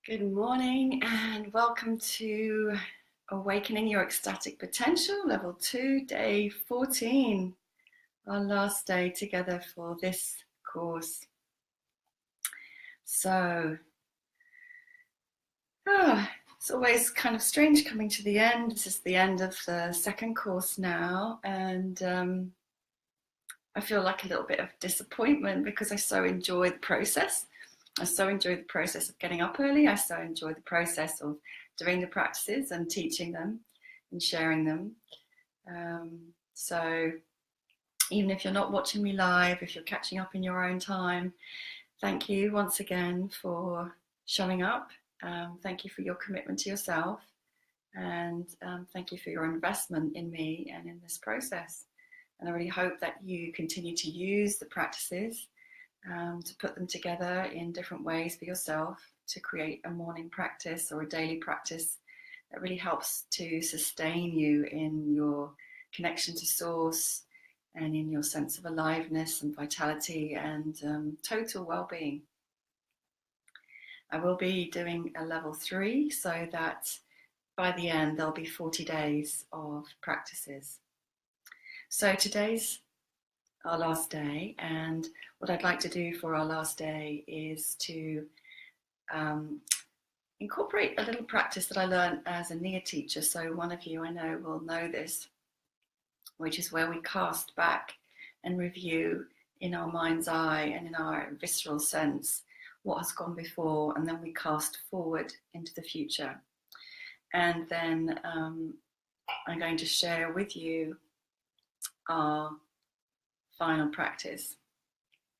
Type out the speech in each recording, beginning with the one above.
Good morning and welcome to Awakening Your Ecstatic Potential, Level 2, Day 14, our last day together for this course. So, it's always kind of strange coming to the end. This is the end of the second course now, and I feel like a little bit of disappointment because I so enjoy the process. I so enjoy the process of getting up early. I so enjoy the process of doing the practices and teaching them and sharing them. So even if you're not watching me live, if you're catching up in your own time, thank you once again for showing up. Thank you for your commitment to yourself. And thank you for your investment in me and in this process. And I really hope that you continue to use the practices to put them together in different ways for yourself to create a morning practice or a daily practice that really helps to sustain you in your connection to source and in your sense of aliveness and vitality and total well-being. I will be doing a level 3 so that by the end there'll be 40 days of practices. So today's our last day, and what I'd like to do for our last day is to incorporate a little practice that I learned as a Nia teacher. So one of you I know will know this, which is where we cast back and review in our mind's eye and in our visceral sense what has gone before, and then we cast forward into the future. And then I'm going to share with you our final practice.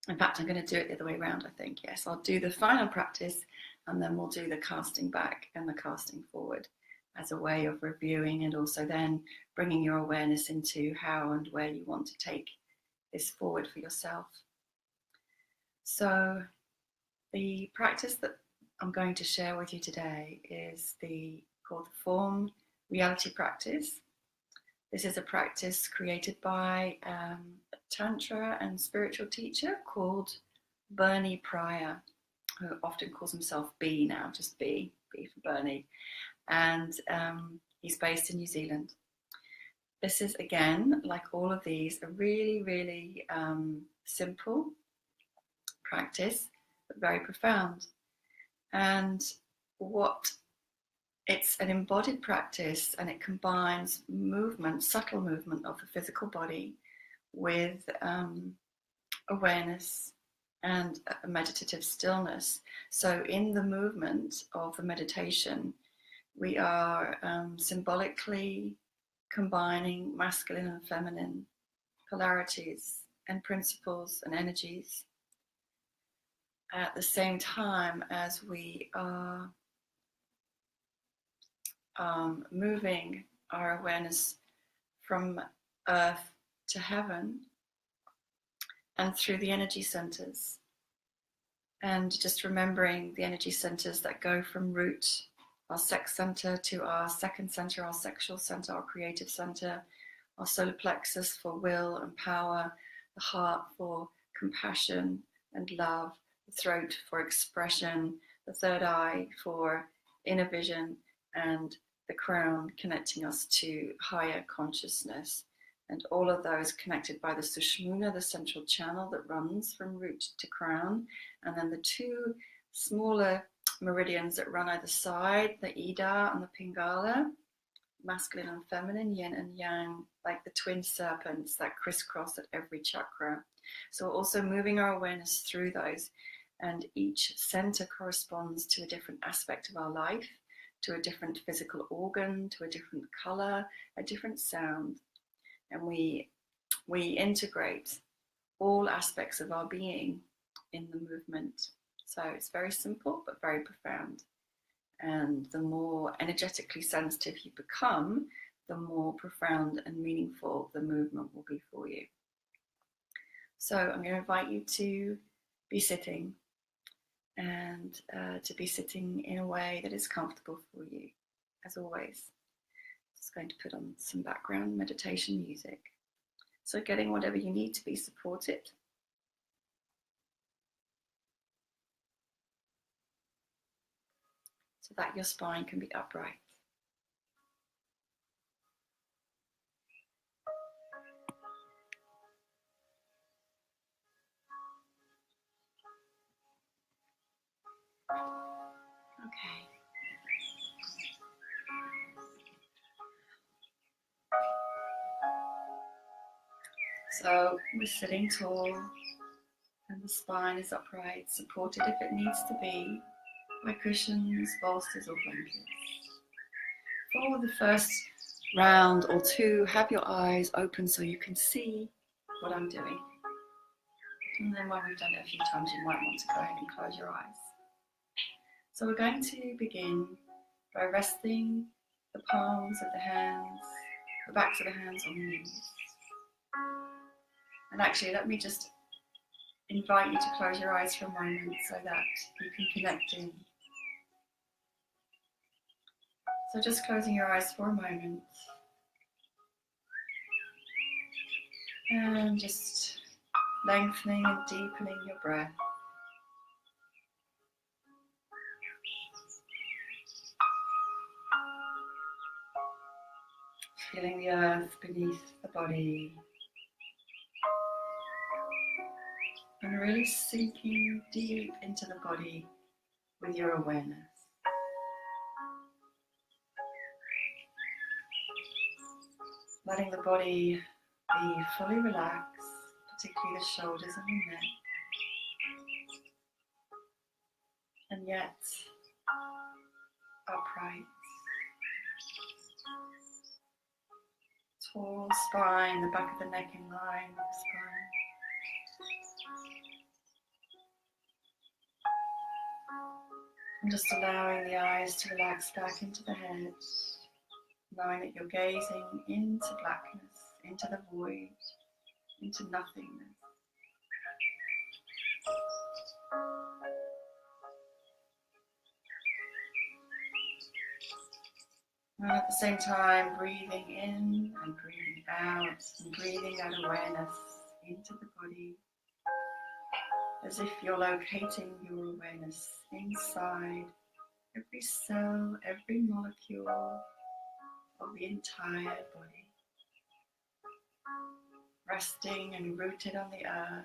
In fact, I'm going to do it the other way around, I think. Yes, I'll do the final practice and then we'll do the casting back and the casting forward as a way of reviewing and also then bringing your awareness into how and where you want to take this forward for yourself. So the practice that I'm going to share with you today is called the Form Reality Practice. This is a practice created by a tantra and spiritual teacher called Bernie Pryor, who often calls himself B now, just B for Bernie. And he's based in New Zealand. This is, again, like all of these, a really, really simple practice, but very profound. And it's an embodied practice, and it combines movement, subtle movement of the physical body with awareness and a meditative stillness. So in the movement of the meditation, we are symbolically combining masculine and feminine polarities and principles and energies at the same time as we are moving our awareness from earth to heaven and through the energy centers, and just remembering the energy centers that go from root, our sex center, to our second center, our sexual center, our creative center, our solar plexus for will and power, the heart for compassion and love, the throat for expression, the third eye for inner vision, and the crown connecting us to higher consciousness. And all of those connected by the Sushumna, the central channel that runs from root to crown. And then the two smaller meridians that run either side, the Ida and the Pingala, masculine and feminine, yin and yang, like the twin serpents that crisscross at every chakra. So we're also moving our awareness through those. And each center corresponds to a different aspect of our life, to a different physical organ, to a different color, a different sound. And we integrate all aspects of our being in the movement. So it's very simple, but very profound. And the more energetically sensitive you become, the more profound and meaningful the movement will be for you. So I'm going to invite you to be sitting, and to be sitting in a way that is comfortable for you, as always. Just going to put on some background meditation music. So getting whatever you need to be supported. so that your spine can be upright. Okay. So we're sitting tall and the spine is upright, supported if it needs to be by cushions, bolsters or blankets. For the first round or two, have your eyes open so you can see what I'm doing. And then when we've done it a few times, you might want to go ahead and close your eyes. So we're going to begin by resting the palms of the hands, the backs of the hands on the knees. And actually, let me just invite you to close your eyes for a moment so that you can connect in. So just closing your eyes for a moment. And just lengthening and deepening your breath. Feeling the earth beneath the body. And really sinking deep into the body with your awareness. Letting the body be fully relaxed, particularly the shoulders and the neck. And yet upright. Tall spine, the back of the neck in line with the spine. And just allowing the eyes to relax back into the head, knowing that you're gazing into blackness, into the void, into nothingness. And at the same time, breathing in and breathing out, and breathing that awareness into the body, as if you're locating your awareness inside every cell, every molecule of the entire body, resting and rooted on the earth,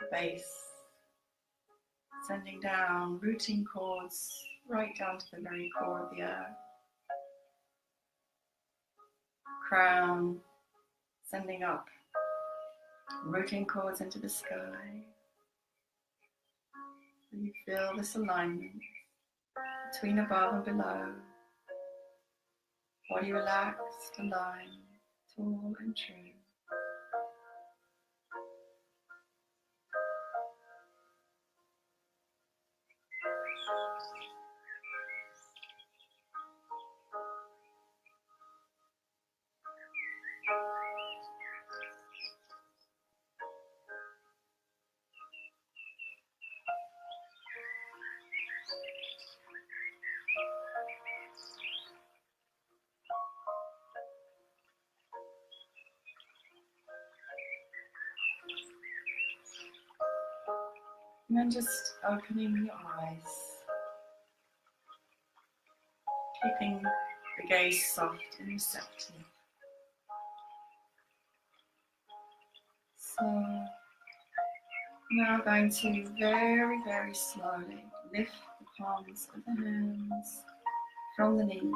the base, sending down rooting cords right down to the very core of the earth, crown, sending up rooting cords into the sky. And you feel this alignment between above and below, body relaxed, aligned, tall and true. And then just opening your eyes, keeping the gaze soft and receptive. So now going to very, very slowly lift the palms of the hands from the knees.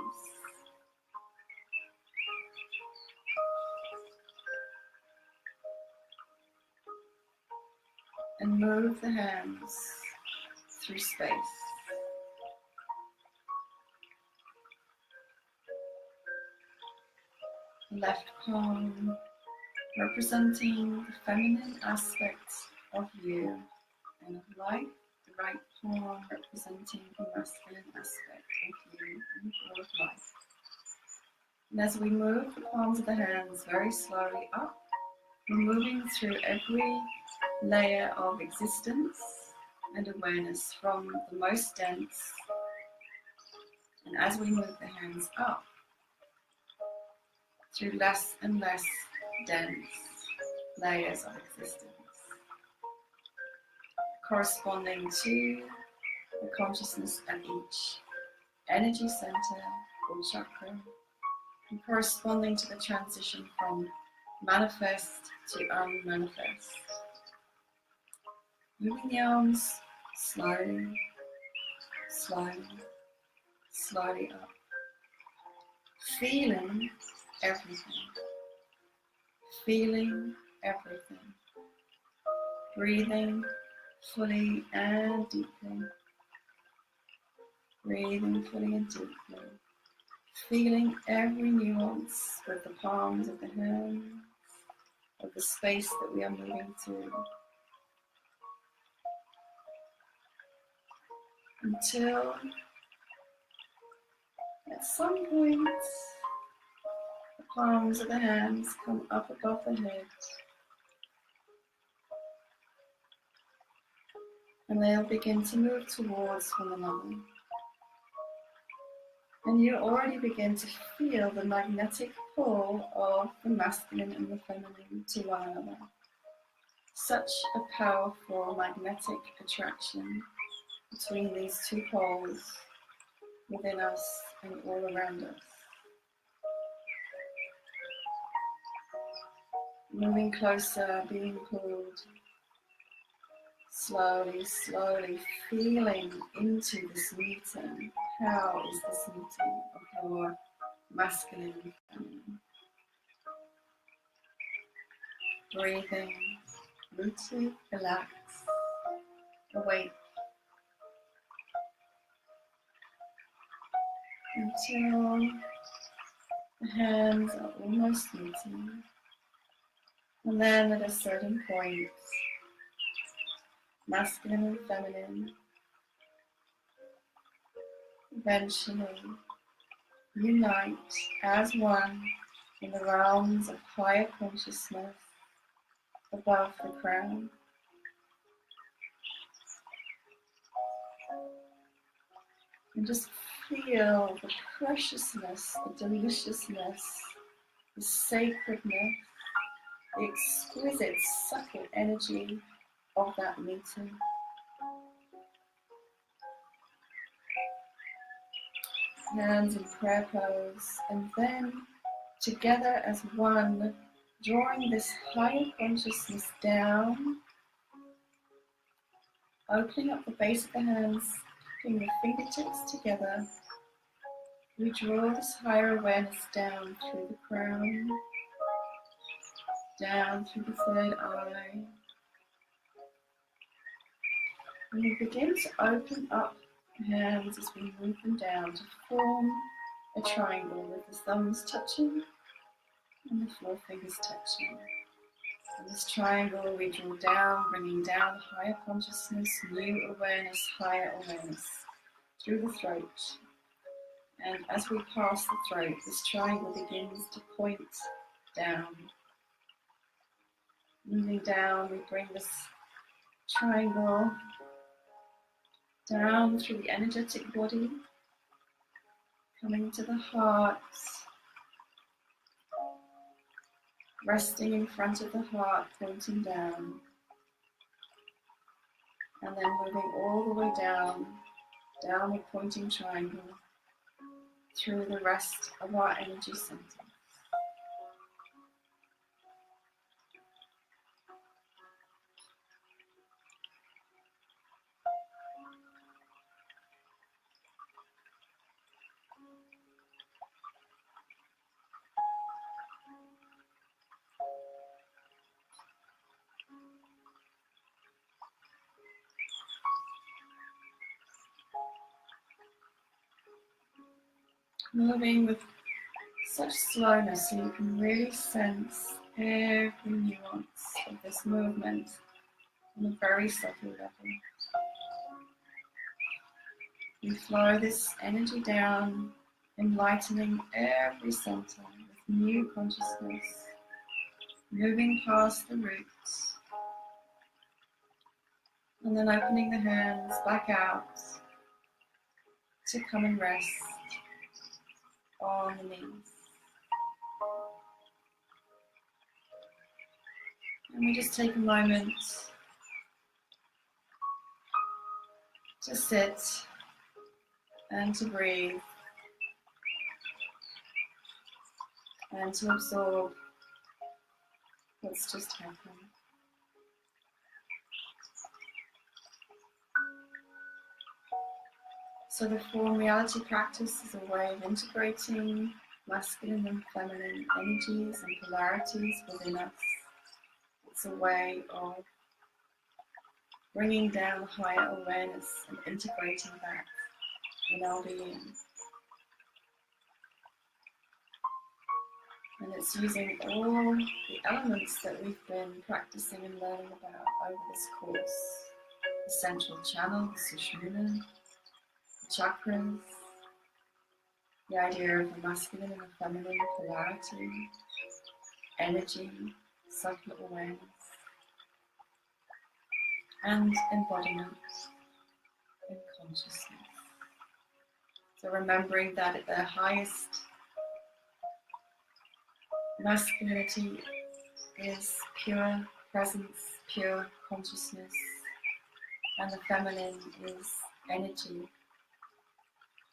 And move the hands through space. Left palm representing the feminine aspects of you and of life. The right palm representing the masculine aspect of you and all of life. And as we move the palms of the hands very slowly up, we're moving through every layer of existence and awareness from the most dense, and as we move the hands up through less and less dense layers of existence, corresponding to the consciousness at each energy center or chakra, and corresponding to the transition from manifest to unmanifest. Moving the arms slowly, slowly, slowly up. Feeling everything. Feeling everything. Breathing fully and deeply. Breathing fully and deeply. Feeling every nuance with the palms of the hands, of the space that we are moving through. Until at some point the palms of the hands come up above the head and they'll begin to move towards one another. And you already begin to feel the magnetic pull of the masculine and the feminine to one another. Such a powerful magnetic attraction between these two poles within us and all around us. Moving closer, being pulled, slowly, slowly feeling into this meeting. How is this meeting of your masculine and feminine? Breathing, rooted, relaxed, awake, until the hands are almost meeting. And then at a certain point, masculine and feminine eventually unite as one in the realms of higher consciousness above the crown. And just feel the preciousness, the deliciousness, the sacredness, the exquisite, subtle energy of that meeting. Hands in prayer pose, and then together as one, drawing this higher consciousness down, opening up the base of the hands, putting the fingertips together. We draw this higher awareness down through the crown, down through the third eye. And we begin to open up the hands as we move them down to form a triangle with the thumbs touching and the forefingers touching. And this triangle we draw down, bringing down higher consciousness, new awareness, higher awareness through the throat. And as we pass the throat, this triangle begins to point down. Moving down, we bring this triangle down through the energetic body, coming to the heart, resting in front of the heart, pointing down, and then moving all the way down, downward pointing triangle, through the rest of our energy center. Moving with such slowness so you can really sense every nuance of this movement on a very subtle level. We flow this energy down, enlightening every center with new consciousness, moving past the roots, and then opening the hands back out to come and rest on the knees. And we just take a moment to sit and to breathe and to absorb what's just happened. So the form reality practice is a way of integrating masculine and feminine energies and polarities within us. It's a way of bringing down higher awareness and integrating that in our being. And it's using all the elements that we've been practicing and learning about over this course. The central channel, the sushumna, the chakras, the idea of a masculine and a feminine polarity, energy, subtle awareness, and embodiment and consciousness. So remembering that at their highest, masculinity is pure presence, pure consciousness, and the feminine is energy,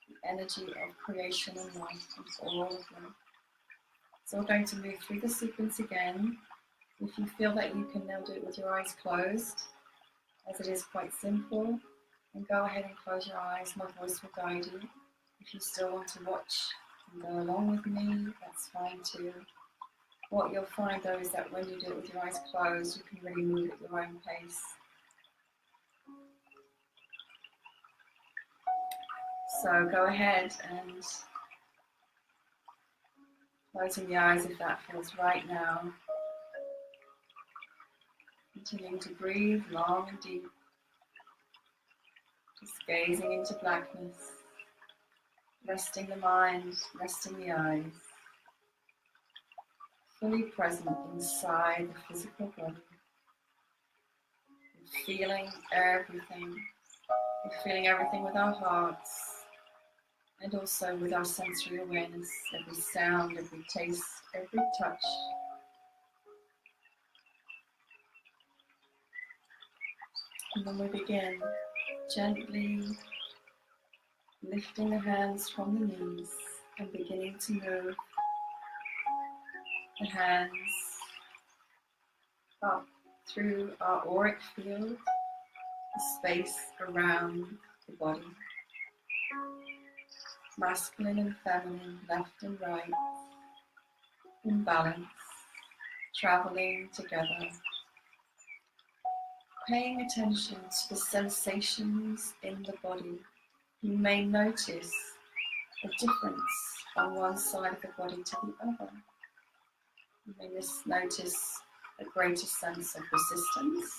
the energy of creation and life and all of them. So we're going to move through the sequence again. If you feel that you can now do it with your eyes closed, as it is quite simple, then go ahead and close your eyes. My voice will guide you. If you still want to watch and go along with me, that's fine too. What you'll find though is that when you do it with your eyes closed, you can really move at your own pace. So go ahead and closing the eyes if that feels right now. Continuing to breathe long and deep. Just gazing into blackness. Resting the mind, resting the eyes. Fully present inside the physical body. We're feeling everything. We're feeling everything with our hearts and also with our sensory awareness, every sound, every taste, every touch. And then we begin gently lifting the hands from the knees and beginning to move the hands up through our auric field, the space around the body. Masculine and feminine, left and right, in balance, traveling together. Paying attention to the sensations in the body. You may notice a difference on one side of the body to the other. You may notice a greater sense of resistance,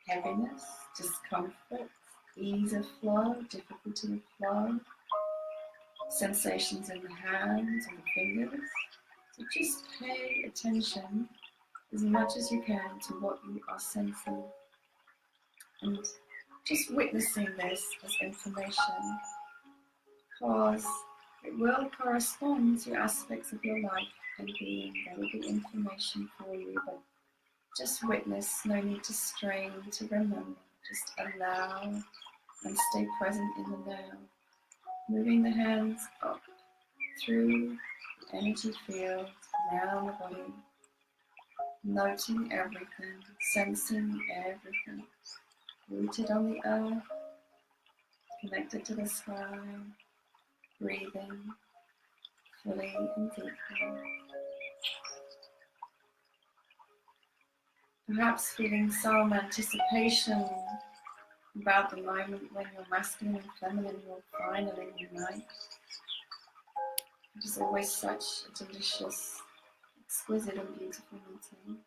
heaviness, discomfort, ease of flow, difficulty of flow, sensations in the hands and the fingers. So just pay attention as much as you can to what you are sensing and just witnessing this as information, because it will correspond to aspects of your life and being. There will be information for you, but just witness, no need to strain to remember. Just allow and stay present in the now. Moving the hands up through the energy field around the body, noting everything, sensing everything, rooted on the earth, connected to the sky, breathing fully and deeply. Perhaps feeling some anticipation about the moment when your masculine and feminine will finally unite. It is always such a delicious, exquisite and beautiful meeting.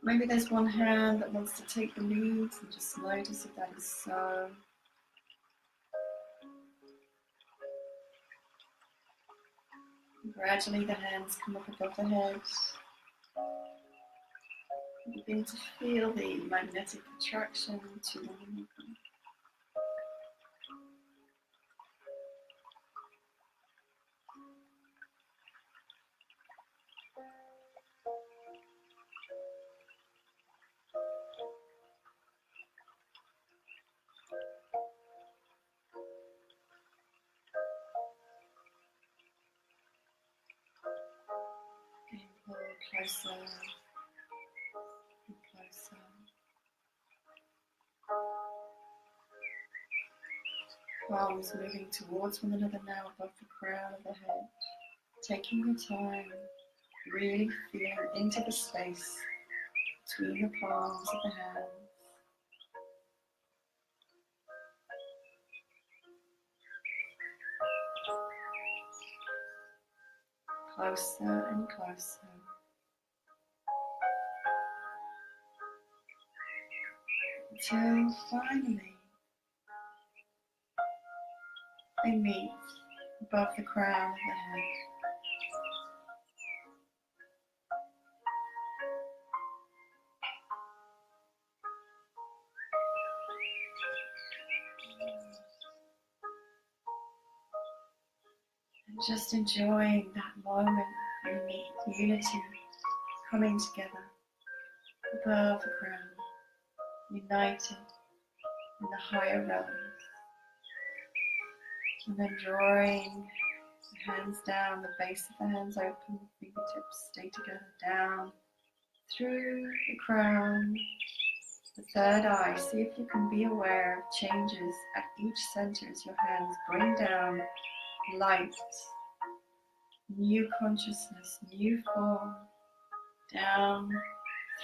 Maybe there's one hand that wants to take the lead and just notice if that is so. And gradually the hands come up above the head. You begin to feel the magnetic attraction to one another. closer and closer. Palms moving towards one another now above the crown of the head. Taking your time, really feeling into the space between the palms of the hands. Closer and closer. Until finally they meet above the crown of the head. And just enjoying that moment of unity coming together above the crown, united in the higher realms. And then drawing the hands down, the base of the hands open, fingertips stay together, down through the crown, the third eye. See if you can be aware of changes at each center as your hands bring down light, new consciousness, new form, down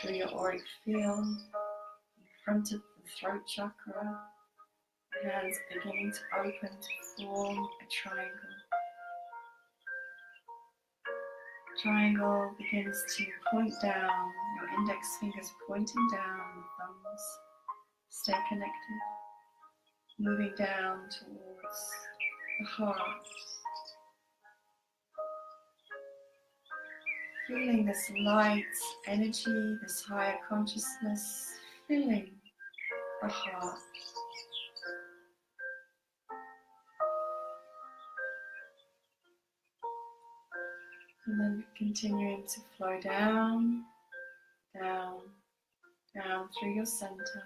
through your auric field, in front of the throat chakra. Hands beginning to open to form a triangle. Triangle begins to point down, your index fingers pointing down, thumbs stay connected, moving down towards the heart. Feeling this light energy, this higher consciousness, filling the heart. And then continuing to flow down, down, down through your center,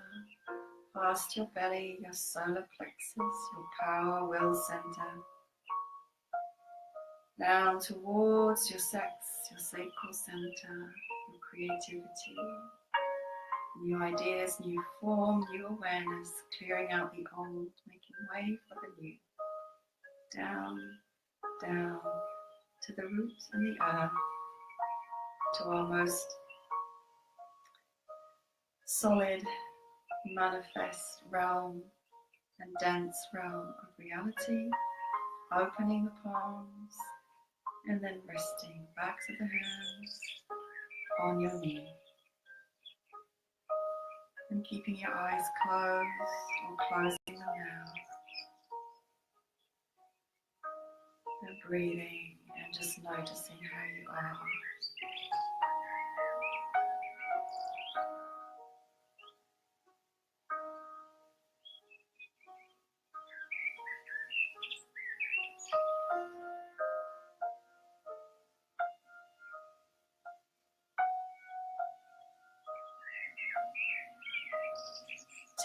past your belly, your solar plexus, your power, will center, down towards your sex, your sacral center, your creativity, new ideas, new form, new awareness, clearing out the old, making way for the new. Down, down, to the roots and the earth, to our most solid, manifest realm and dense realm of reality, opening the palms and then resting backs of the hands on your knee and keeping your eyes closed or closing them now and breathing and just noticing how you are.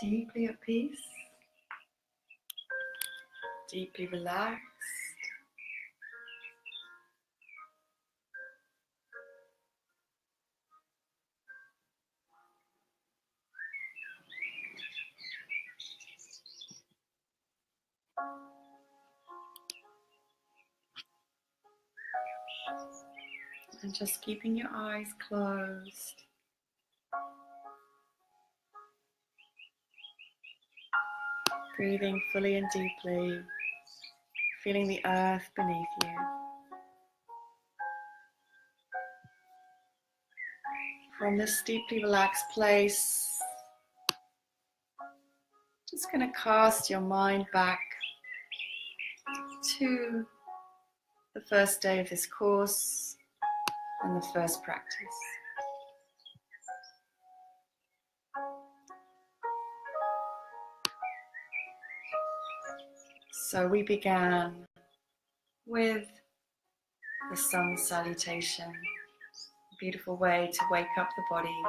Deeply at peace, deeply relaxed. And just keeping your eyes closed. Breathing fully and deeply, feeling the earth beneath you. From this deeply relaxed place, just going to cast your mind back to the first day of this course and the first practice. So we began with the sun salutation, a beautiful way to wake up the body,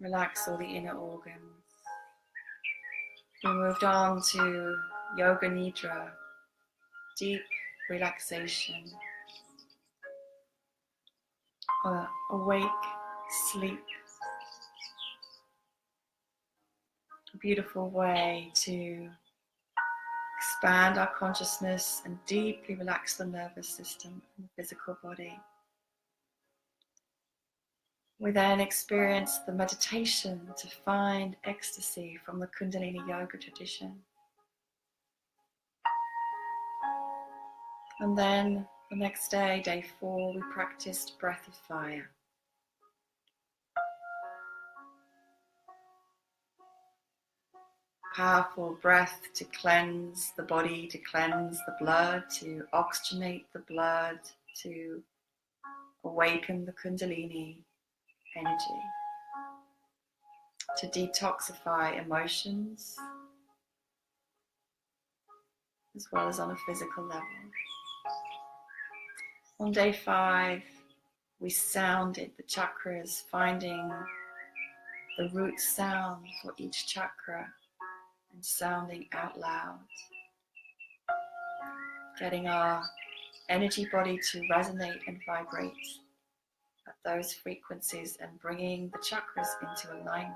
relax all the inner organs. We moved on to Yoga Nidra, deep relaxation, awake sleep. A beautiful way to expand our consciousness and deeply relax the nervous system and the physical body. We then experience the meditation to find ecstasy from the Kundalini Yoga tradition. And then the next day, day 4, we practiced breath of fire. Powerful breath to cleanse the body, to cleanse the blood, to oxygenate the blood, to awaken the Kundalini energy, to detoxify emotions, as well as on a physical level. On day 5, we sounded the chakras, finding the root sound for each chakra and sounding out loud, getting our energy body to resonate and vibrate at those frequencies and bringing the chakras into alignment.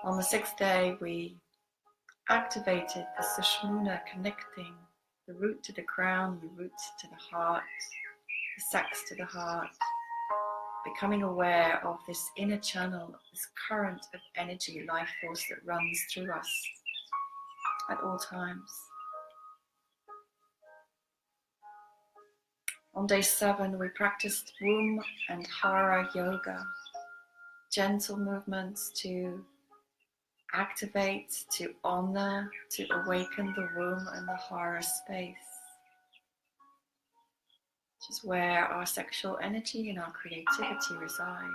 On the 6th day, we activated the Sushumna, connecting the root to the crown, the root to the heart, the sacs to the heart, becoming aware of this inner channel, this current of energy, life force that runs through us at all times. On day 7, we practiced womb and hara yoga, gentle movements to activate, to honor, to awaken the womb and the hara space, which is where our sexual energy and our creativity reside.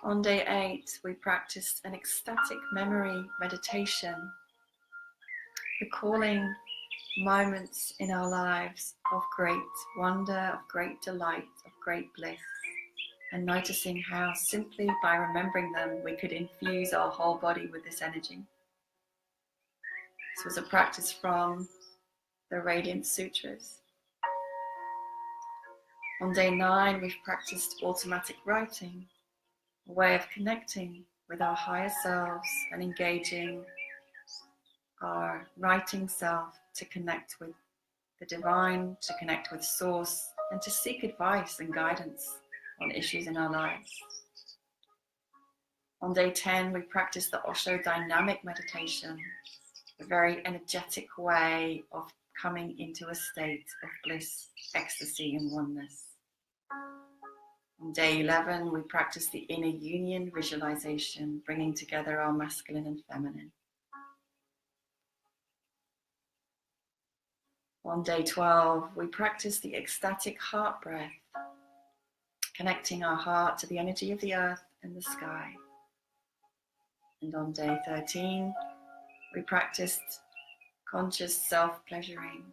On day 8, we practiced an ecstatic memory meditation, recalling moments in our lives of great wonder, of great delight, of great bliss, and noticing how simply by remembering them we could infuse our whole body with this energy. This was a practice from the Radiant Sutras. On day 9, we've practiced automatic writing, a way of connecting with our higher selves and engaging our writing self to connect with the divine, to connect with source, and to seek advice and guidance on issues in our lives. On day 10, we practiced the Osho dynamic meditation, a very energetic way of coming into a state of bliss, ecstasy, and oneness. On day 11, we practiced the inner union visualization, bringing together our masculine and feminine. On day 12, we practiced the ecstatic heart breath, connecting our heart to the energy of the earth and the sky. And on day 13, we practiced conscious self-pleasuring,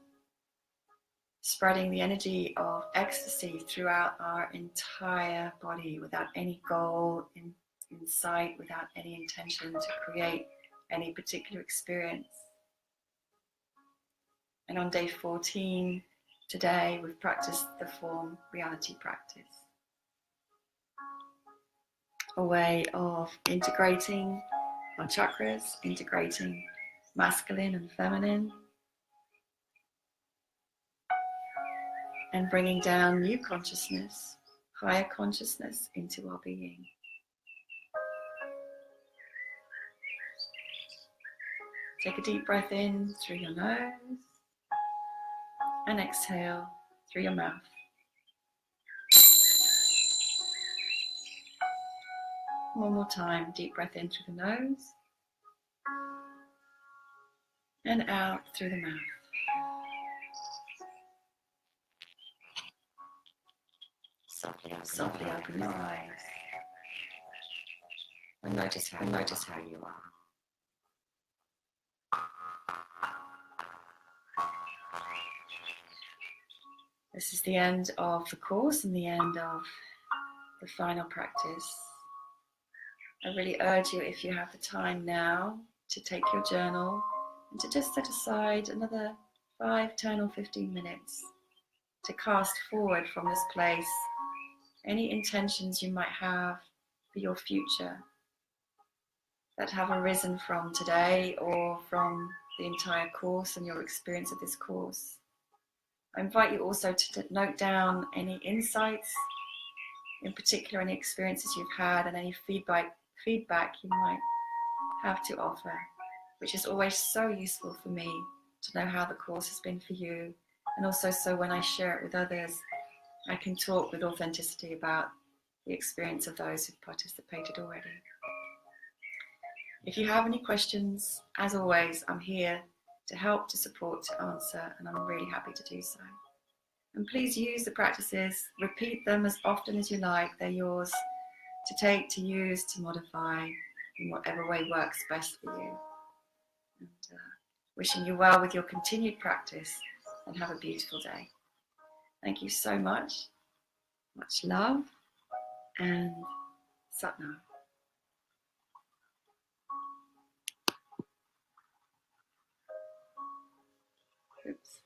spreading the energy of ecstasy throughout our entire body without any goal in sight, without any intention to create any particular experience. And on day 14, today, we've practiced the form reality practice, a way of integrating our chakras, integrating masculine and feminine, and bringing down new consciousness, higher consciousness into our being. Take a deep breath in through your nose and exhale through your mouth. One more time, deep breath in through the nose and out through the mouth. Softly open your eyes and notice how you are. This is the end of the course and the end of the final practice. I really urge you, if you have the time now, to take your journal and to just set aside another 5, 10 or 15 minutes to cast forward from this place any intentions you might have for your future that have arisen from today or from the entire course and your experience of this course. I invite you also to note down any insights, in particular any experiences you've had and any feedback you might have to offer, which is always so useful for me to know how the course has been for you, and also so when I share it with others, I can talk with authenticity about the experience of those who've participated already. If you have any questions, as always, I'm here to help, to support, to answer, and I'm really happy to do so. And please use the practices, repeat them as often as you like. They're yours to take, to use, to modify in whatever way works best for you. And wishing you well with your continued practice, and have a beautiful day. Thank you so much. Much love, and Satnam. Oops.